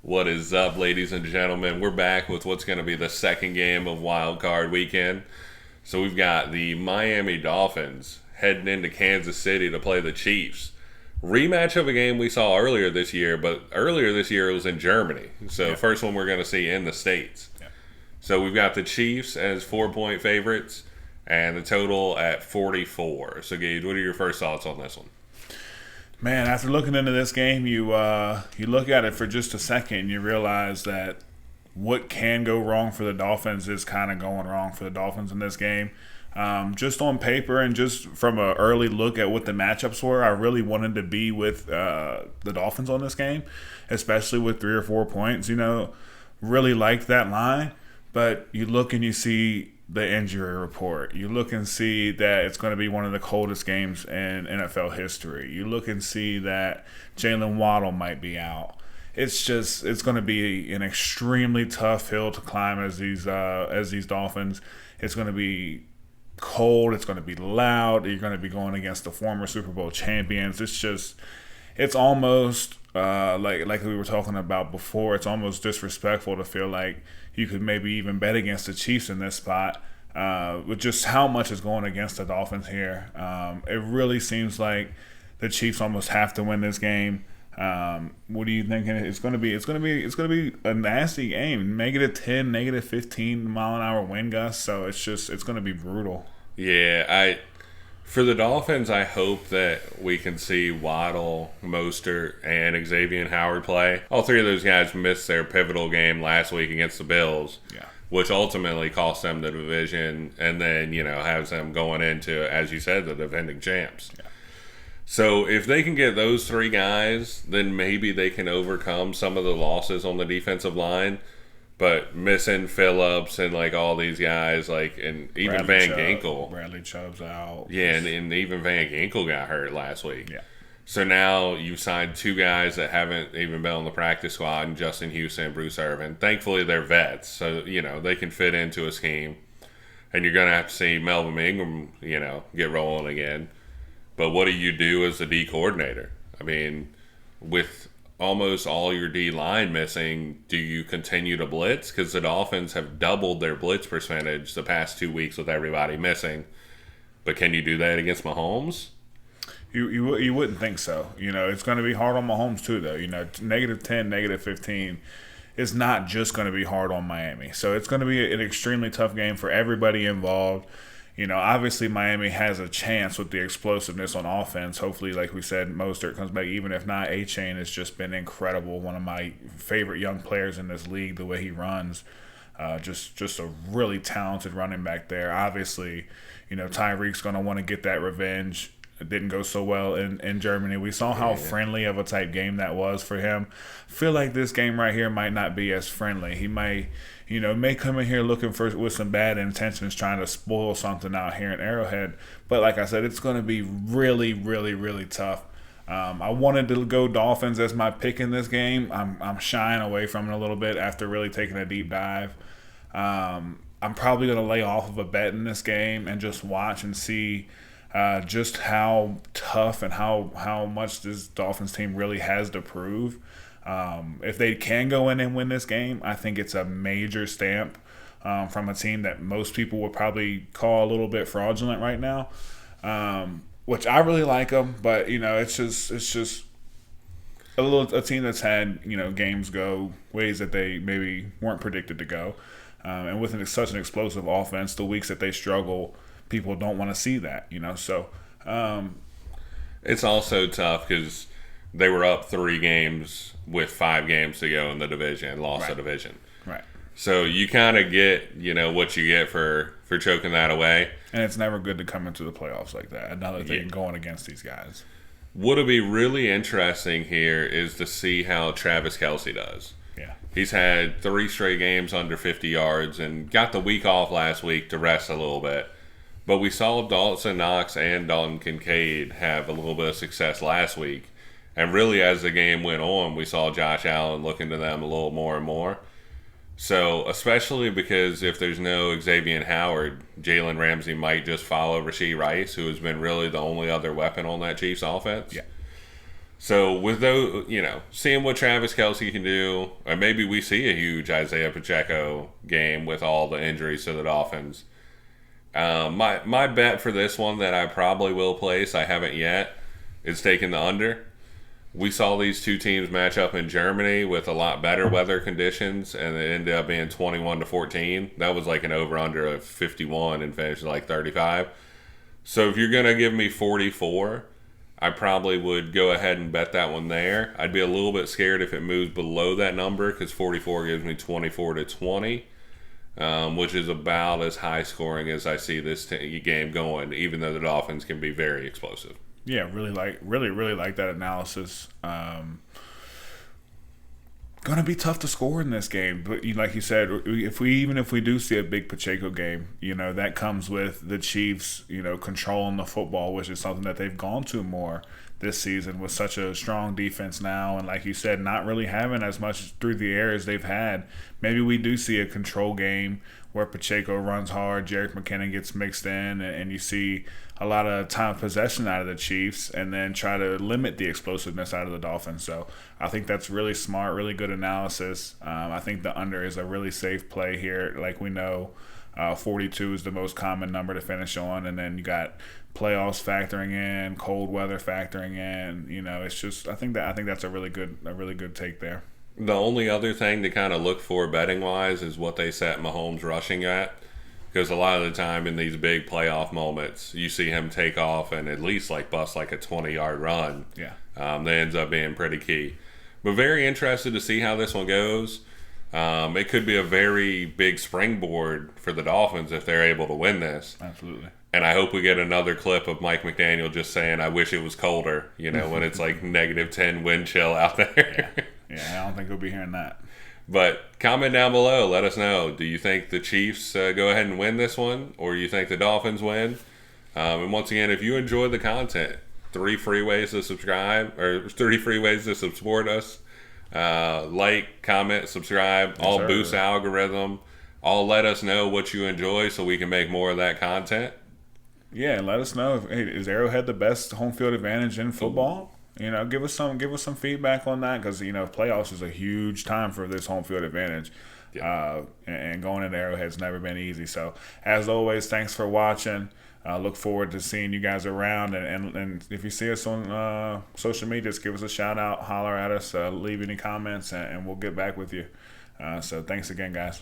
What is up, ladies and gentlemen? We're back with what's going to be the second game of Wildcard weekend. So we've got the Miami Dolphins heading into Kansas City to play the Chiefs. Rematch of a game we saw earlier this year, but earlier this year it was in Germany. So first one we're going to see in the States. Yeah. So we've got the Chiefs as 4-point favorites and the total at 44. So Gage, what are your first thoughts on this one? Man, after looking into this game, you look at it for just a second and you realize that what can go wrong for the Dolphins is kind of going wrong for the Dolphins in this game. Just on paper and just from an early look at what the matchups were, I really wanted to be with the Dolphins on this game, especially with 3 or 4 points. Really liked that line, but you look and you see the injury report. You look and see that it's going to be one of the coldest games in NFL history. You look and see that Jalen Waddle might be out. It's going to be an extremely tough hill to climb as these Dolphins. It's going to be cold. It's going to be loud. You're going to be going against the former Super Bowl champions. It's almost like we were talking about before. It's almost disrespectful to feel like you could maybe even bet against the Chiefs in this spot with just how much is going against the Dolphins here. It really seems like the Chiefs almost have to win this game. What are you thinking? It's going to be a nasty game. -10, -15 mile an hour wind gusts. So it's going to be brutal. Yeah, for the Dolphins, I hope that we can see Waddle, Mostert, and Xavier Howard play. All three of those guys missed their pivotal game last week against the Bills, which ultimately cost them the division and then, has them going into, as you said, the defending champs. Yeah. So if they can get those three guys, then maybe they can overcome some of the losses on the defensive line. But missing Phillips and all these guys, and even Van Ginkel. Bradley Chubb's out. Yeah, and even Van Ginkel got hurt last week. Yeah. So now you've signed two guys that haven't even been on the practice squad, and Justin Houston and Bruce Irvin. Thankfully, they're vets, so they can fit into a scheme. And you're going to have to see Melvin Ingram, get rolling again. But what do you do as the D coordinator? I mean, with almost all your D line missing, do you continue to blitz? Because the Dolphins have doubled their blitz percentage the past 2 weeks with everybody missing. But can you do that against Mahomes? You wouldn't think so. It's going to be hard on Mahomes too, though. -10, -15 is not just going to be hard on Miami. So it's going to be an extremely tough game for everybody involved. Obviously Miami has a chance with the explosiveness on offense. Hopefully, like we said, Mostert comes back. Even if not, A-Chain has just been incredible. One of my favorite young players in this league, the way he runs. Just a really talented running back there. Obviously, Tyreek's going to want to get that revenge. It didn't go so well in Germany. We saw how friendly of a type game that was for him. I feel like this game right here might not be as friendly. He may come in here looking with some bad intentions, trying to spoil something out here in Arrowhead. But like I said, it's going to be really, really, really tough. I wanted to go Dolphins as my pick in this game. I'm shying away from it a little bit after really taking a deep dive. I'm probably going to lay off of a bet in this game and just watch and see just how tough and how much this Dolphins team really has to prove. If they can go in and win this game, I think it's a major stamp from a team that most people would probably call a little bit fraudulent right now, which I really like them. But it's just a team that's had games go ways that they maybe weren't predicted to go, and with such an explosive offense, the weeks that they struggle, people don't want to see that. So it's also tough because they were up 3 games with 5 games to go in the division and lost the division. Right. So you kind of get, what you get for choking that away. And it's never good to come into the playoffs like that. Another thing going against these guys. What'll be really interesting here is to see how Travis Kelce does. Yeah. He's had 3 straight games under 50 yards and got the week off last week to rest a little bit. But we saw Dawson Knox and Dalton Kincaid have a little bit of success last week. And really, as the game went on, we saw Josh Allen looking to them a little more and more. So, especially because if there's no Xavier Howard, Jalen Ramsey might just follow Rashee Rice, who has been really the only other weapon on that Chiefs offense. Yeah. So with those, seeing what Travis Kelce can do, or maybe we see a huge Isaiah Pacheco game with all the injuries to the Dolphins. My bet for this one that I probably will place, I haven't yet, is taking the under. We saw these two teams match up in Germany with a lot better weather conditions, and it ended up being 21-14. That was like an over-under of 51 and finished like 35. So if you're going to give me 44, I probably would go ahead and bet that one there. I'd be a little bit scared if it moves below that number because 44 gives me 24-20, which is about as high scoring as I see this game going, even though the Dolphins can be very explosive. Yeah, really like that analysis. Going to be tough to score in this game, but like you said, if we do see a big Pacheco game, that comes with the Chiefs, controlling the football, which is something that they've gone to more this season with such a strong defense now, and like you said, not really having as much through the air as they've had. Maybe we do see a control game where Pacheco runs hard, Jerick McKinnon gets mixed in, and you see a lot of time of possession out of the Chiefs, and then try to limit the explosiveness out of the Dolphins. So I think that's really smart, really good analysis. I think the under is a really safe play here. Like we know, 42 is the most common number to finish on, and then you got playoffs factoring in, cold weather factoring in. It's just I think that's a really good take there. The only other thing to kind of look for betting wise is what they set Mahomes rushing at. Because a lot of the time in these big playoff moments, you see him take off and at least bust a 20-yard run. Yeah. That ends up being pretty key. But very interested to see how this one goes. It could be a very big springboard for the Dolphins if they're able to win this. Absolutely. And I hope we get another clip of Mike McDaniel just saying, I wish it was colder, when it's -10 wind chill out there. Yeah, I don't think we'll be hearing that. But comment down below. Let us know. Do you think the Chiefs go ahead and win this one? Or do you think the Dolphins win? And once again, if you enjoy the content, 3 free ways to subscribe, or 30 free ways to support us. Like, comment, subscribe. Yes, all sir. boost the algorithm. All let us know what you enjoy so we can make more of that content. Yeah, and let us know. Is Arrowhead the best home field advantage in football? Give us some feedback on that because playoffs is a huge time for this home field advantage. Yeah. And going into Arrowhead's never been easy. So as always, thanks for watching. Look forward to seeing you guys around. And if you see us on social media, just give us a shout out, holler at us, leave any comments, and we'll get back with you. So thanks again, guys.